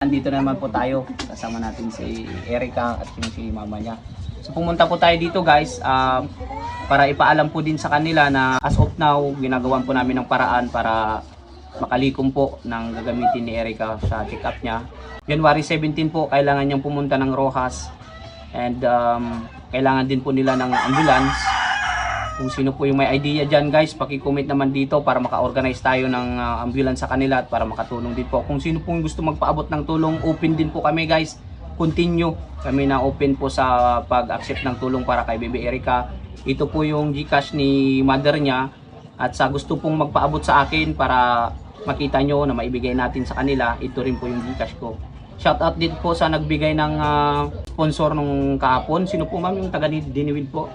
Nandito naman po tayo, kasama natin si Erica at yung si mama niya. So pumunta po tayo dito guys, para ipaalam po din sa kanila na as of now, ginagawan po namin ng paraan para makalikom po ng gagamitin ni Erica sa check-up niya. January 17 po, kailangan niyang pumunta ng Rojas and kailangan din po nila ng ambulance. Kung sino po yung may idea dyan guys, paki-comment naman dito para maka-organize tayo ng ambulance sa kanila at para makatulong din po. Kung sino po yung gusto magpaabot ng tulong, open din po kami guys. Continue. Kami na open po sa pag-accept ng tulong para kay Baby Erica. Ito po yung GCash ni mother niya. At sa gusto pong magpaabot sa akin para makita nyo na maibigay natin sa kanila, ito rin po yung GCash ko. Shoutout din po sa nagbigay ng sponsor nung kahapon. Sino po ma'am yung taga Diniwid po?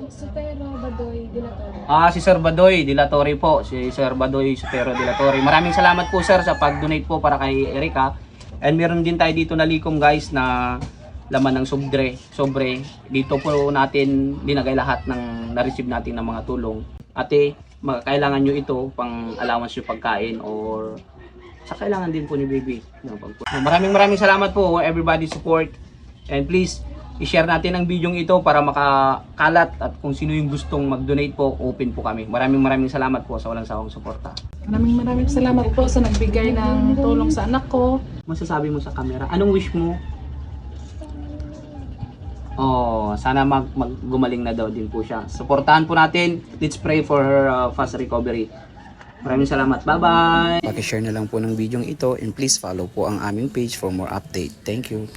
Supero Badoy Dilatori. Si Sir Badoy Dilatori po. Si Sir Badoy Supero Dilatori. Maraming salamat po sir sa pag-donate po para kay Erica. And meron din tayo dito na likom guys na laman ng sobre. Dito po natin dinagay lahat ng na-receive natin ng mga tulong. Ate, kailangan nyo ito pang allowance yung pagkain or sa kailangan din po ni baby. Maraming salamat po everybody support. And please i-share natin ang video ito para makakalat at kung sino yung gustong mag-donate po, open po kami. Maraming salamat po sa walang sawang suporta. Maraming salamat po sa nagbigay ng tulong sa anak ko. Masasabi mo sa camera, anong wish mo? Sana gumaling na daw din po siya. Suportahan po natin. Let's pray for her fast recovery. Maraming salamat. Bye-bye! Paki-share na lang po ng video ito and please follow po ang aming page for more update. Thank you.